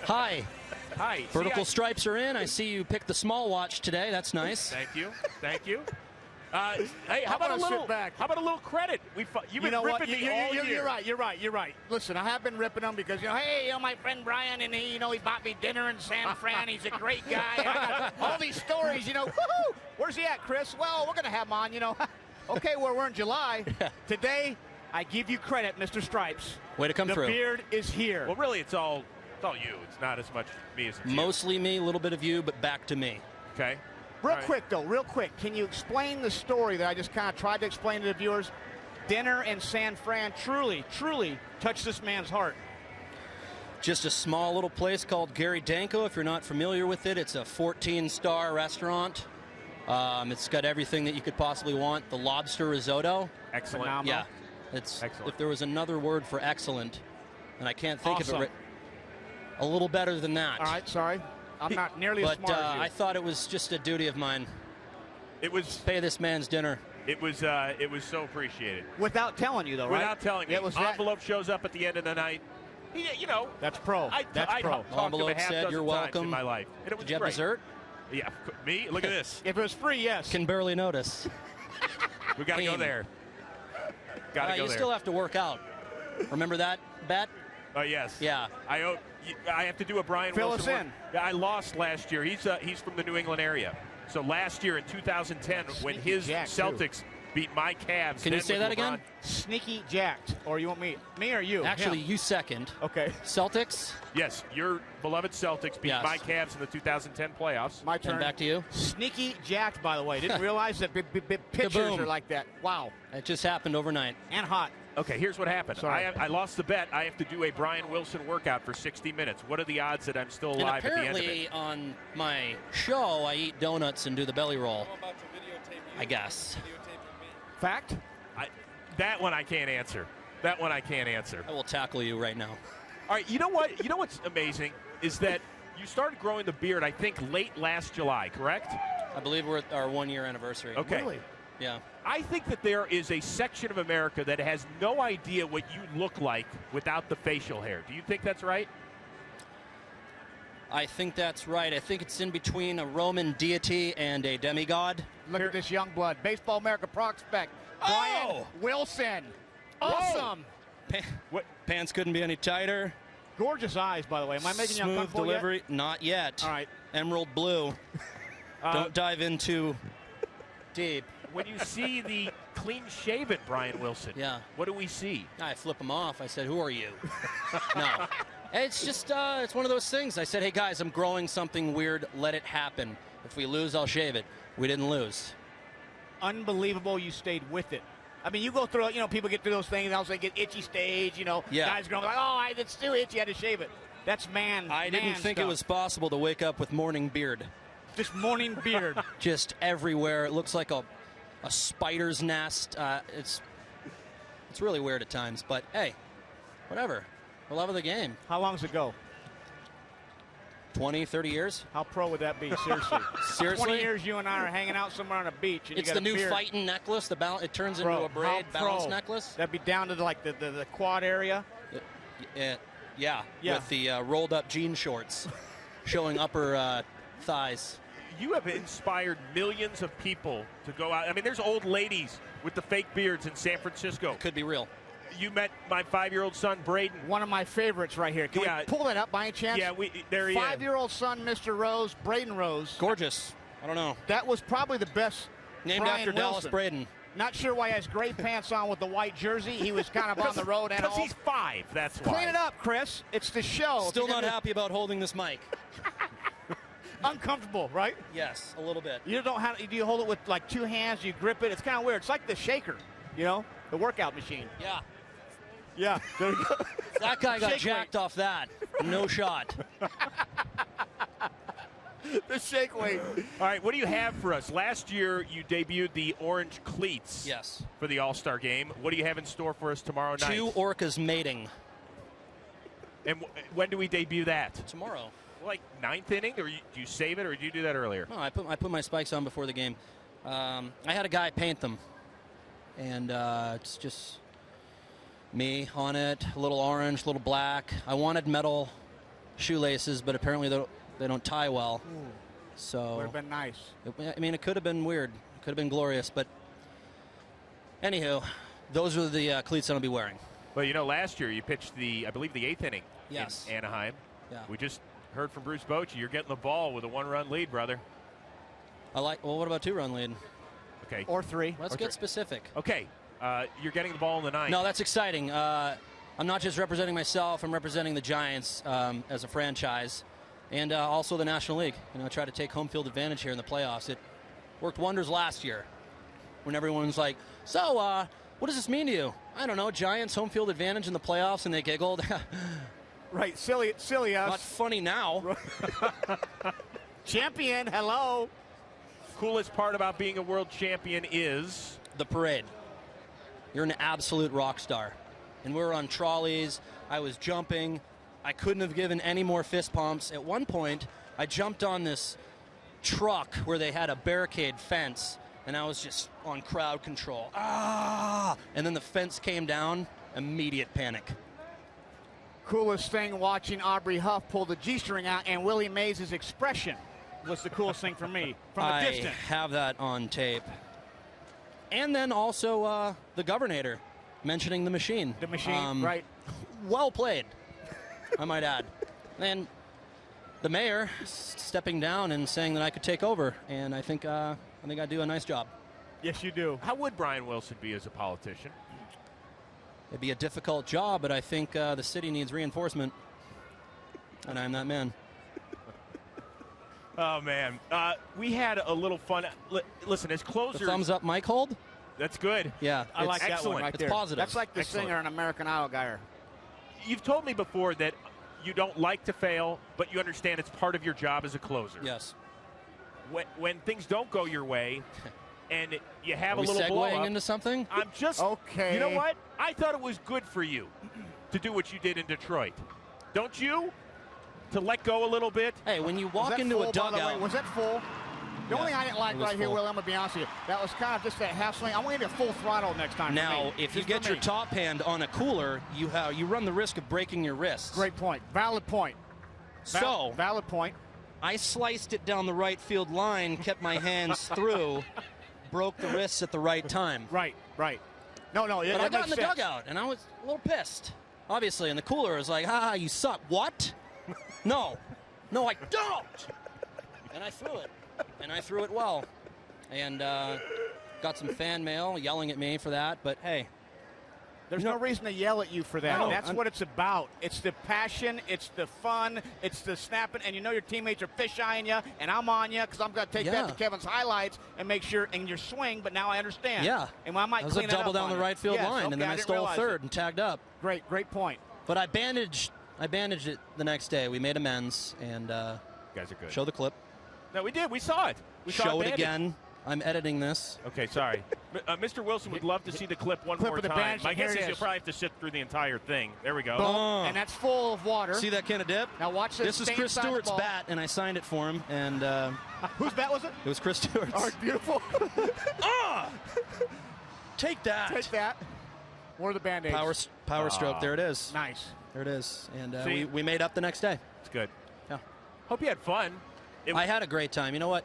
Hi. Hi. Vertical stripes are in. I see you picked the small watch today. That's nice. Thank you. Thank you. Hey, how about a little credit? You've been ripping me all year. You're right. Listen, I have been ripping them because, hey, my friend Brian, and he bought me dinner in San Fran. He's a great guy. I got all these stories, woohoo! Where's he at, Chris? Well, we're going to have him on, Okay, well, we're in July. Today, I give you credit, Mr. Stripes. Way to come through. The beard is here. Well, really, it's all you. It's not as much me as it's Mostly me, a little bit of you, but back to me. Okay. Real quick, can you explain the story that I just kind of tried to explain to the viewers? Dinner in San Fran truly touched this man's heart. Just a small little place called Gary Danko. If you're not familiar with it, it's a 14-star restaurant. It's got everything that you could possibly want. The lobster risotto. Excellent. Phenomenal. Yeah. It's excellent. If there was another word for excellent, and I can't think of it, a little better than that. All right, sorry. I'm not nearly as smart as you. I thought it was just a duty of mine. It was pay this man's dinner. It was so appreciated. Without telling you, though, right? Without telling me. Envelope shows up at the end of the night. That's pro. That's pro. Envelope said, "You're welcome." In my life. And it was Did you have dessert? Yeah. Me? Look at this. If it was free, yes. Can barely notice. We got to go there. Got to go you there. Still have to work out. Remember that bet? Oh, yes. Yeah. I have to do a Brian Fill Wilson. us in. I lost last year. He's from the New England area. So last year in 2010, when his Celtics beat my Cavs. Can you say that again? Sneaky jacked. Or you want me or you? Actually, you second. Okay. Celtics? Yes, your beloved Celtics beat my Cavs in the 2010 playoffs. My turn. And back to you. Sneaky jacked, by the way. Didn't realize that pitchers are like that. Wow. It just happened overnight. And hot. Okay, here's what happened. I lost the bet. I have to do a Brian Wilson workout for 60 minutes. What are the odds that I'm still alive at the end of it? Apparently, on my show, I eat donuts and do the belly roll. I guess. Fact? That one I can't answer. I will tackle you right now. All right, you know what? You know what's amazing is that you started growing the beard, I think, late last July, correct? I believe we're at our 1-year anniversary. Okay. Really? Yeah. I think that there is a section of America that has no idea what you look like without the facial hair. Do you think that's right? I think that's right. I think it's in between a Roman deity and a demigod. Look at this young blood. Baseball America prospect. Brian Wilson. Awesome. Pants couldn't be any tighter. Gorgeous eyes, by the way. Am I making you uncomfortable Smooth delivery? Yet? Not yet. All right. Emerald blue. Don't dive in too deep. When you see the clean-shaven Brian Wilson, what do we see? I flip him off. I said, "Who are you?" No. It's just, it's one of those things. I said, "Hey, guys, I'm growing something weird. Let it happen. If we lose, I'll shave it." We didn't lose. Unbelievable you stayed with it. I mean, you go through, people get through those things, and also they get itchy stage, guys growing like, it's too itchy, I had to shave it. That's I didn't think it was possible to wake up with morning beard. Just morning beard. Just everywhere. It looks like a spider's nest. It's really weird at times, but hey, whatever. The love of the game. How long does it go? 20, 30 years. How pro would that be? Seriously. Seriously? 20 years you and I are hanging out somewhere on a beach. And it's the new fighting necklace. It turns into a braid balance necklace. That'd be down to the quad area. Yeah. With the rolled up jean shorts showing upper thighs. You have inspired millions of people to go out. I mean, there's old ladies with the fake beards in San Francisco. It could be real. You met my 5-year-old son, Braden. One of my favorites right here. Can we pull that up by any chance? Yeah, there he is. 5-year-old son, Mr. Rose, Braden Rose. Gorgeous. I don't know. That was probably the best. Named Brian after Wilson. Dallas Braden. Not sure why he has gray pants on with the white jersey. He was kind of on the road and all. Because he's 5, that's why. Clean it up, Chris. It's the show. Still not happy about holding this mic. Uncomfortable, right? Yes, a little bit. You don't have. Do you hold it with like 2 hands? Do you grip it? It's kind of weird. It's like the shaker, the workout machine. Yeah. Yeah. There you go. That guy got jacked off that. No shot. The shake weight. All right, what do you have for us? Last year, you debuted the orange cleats. Yes. For the All-Star game. What do you have in store for us tomorrow night? 2 orcas mating. And when do we debut that? Tomorrow. Like 9th inning, or do you save it, or do you do that earlier? No, I put my spikes on before the game. I had a guy paint them, and it's just me on it. A little orange, a little black. I wanted metal shoelaces, but apparently they don't tie well. Ooh. So would have been nice. I mean, it could have been weird. It could have been glorious, but anywho, those are the cleats I'll be wearing. Well, you know, last year you pitched I believe the 8th inning in Anaheim. Yeah. We just heard from Bruce Bochy. You're getting the ball with a 1-run lead, brother. Well, what about 2-run lead? Okay. Or 3. Let's get specific. Okay. You're getting the ball in the 9th. No, that's exciting. I'm not just representing myself. I'm representing the Giants as a franchise, and also the National League. You know, try to take home field advantage here in the playoffs. It worked wonders last year when everyone's like, so what does this mean to you? I don't know, Giants home field advantage in the playoffs, and they giggled. Right, silly us. Not funny now. Champion, hello. Coolest part about being a world champion is the parade. You're an absolute rock star. And we were on trolleys. I was jumping. I couldn't have given any more fist pumps. At one point, I jumped on this truck where they had a barricade fence, and I was just on crowd control. Ah! And then the fence came down. Immediate panic. Coolest thing watching Aubrey Huff pull the G-string out, and Willie Mays' expression was the coolest thing for me from a distance. I have that on tape. And then also the Governator mentioning the machine. The machine, right. Well played, I might add. And the mayor stepping down and saying that I could take over, and I think I do a nice job. Yes, you do. How would Brian Wilson be as a politician? It'd be a difficult job, but I think the city needs reinforcement, and I'm that man. Oh, man. We had a little fun. Listen, as closers... The thumbs up mic hold? That's good. Yeah. I like that one right there. It's positive. That's like the singer in American Idol guy. You've told me before that you don't like to fail, but you understand it's part of your job as a closer. Yes. When things don't go your way and you have Are a little blow up... segueing into something? I'm just... Okay. You know what? I thought it was good for you to do what you did in Detroit. Don't you? To let go a little bit? Hey, when you walk into a dugout... Was that full? The only thing I didn't like right here, full. Will, I'm going to be honest with you, that was kind of just that half swing. I want you to full throttle next time. Now, if you get your top hand on a cooler, you run the risk of breaking your wrists. Great point. Valid point. Valid point. I sliced it down the right field line, kept my hands through, broke the wrists at the right time. Right. No, but I got in the dugout, and I was a little pissed, obviously. And the cooler was like, ha, you suck. What? No, I don't. And I threw it. And I threw it well. And got some fan mail yelling at me for that. But, hey. There's no reason to yell at you for that. No, That's what it's about. It's the passion. It's the fun. It's the snapping. And you know your teammates are fish-eyeing you, and I'm on you because I'm going to take that to Kevin's highlights and make sure in your swing. But now I understand. Yeah. And I might clean it up. That was a double down the right field line, and then I stole third and tagged up. Great point. But I bandaged it the next day. We made amends, and you guys are good. Show the clip. No, we did. We saw it. Show it again. I'm editing this. Okay, sorry. Mr. Wilson would love to see the clip one more time. My guess is you'll probably have to sit through the entire thing. There we go. And that's full of water. See that kind of dip? Now watch this. This is Chris Stewart's bat, and I signed it for him. And whose bat was it? It was Chris Stewart's. Oh, beautiful. Take that. Take that. What are the Band-Aids? Power stroke. There it is. Nice. There it is. And we made up the next day. It's good. Yeah. Hope you had fun. I had a great time. You know what?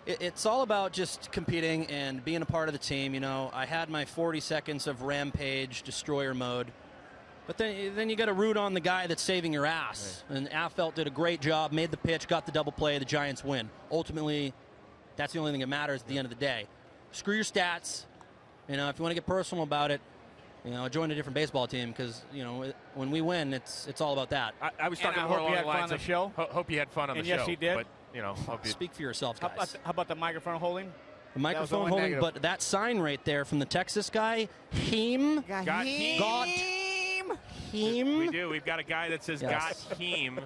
It's all about just competing and being a part of the team. You know, I had my 40 seconds of rampage destroyer mode, but then you got to root on the guy that's saving your ass. Right. And Affelt did a great job, made the pitch, got the double play. The Giants win. Ultimately, that's the only thing that matters at the end of the day. Screw your stats. You know, if you want to get personal about it, you know, join a different baseball team because, you know, when we win, it's all about that. I was talking more along the lines of show. Hope you had fun on the show. Yes, he did. But, you know, speak for yourselves, guys. How about the microphone holding? The microphone holding, negative. But that sign right there from the Texas guy, Heem. Got Heem. We do. We've got a guy that says got Heem.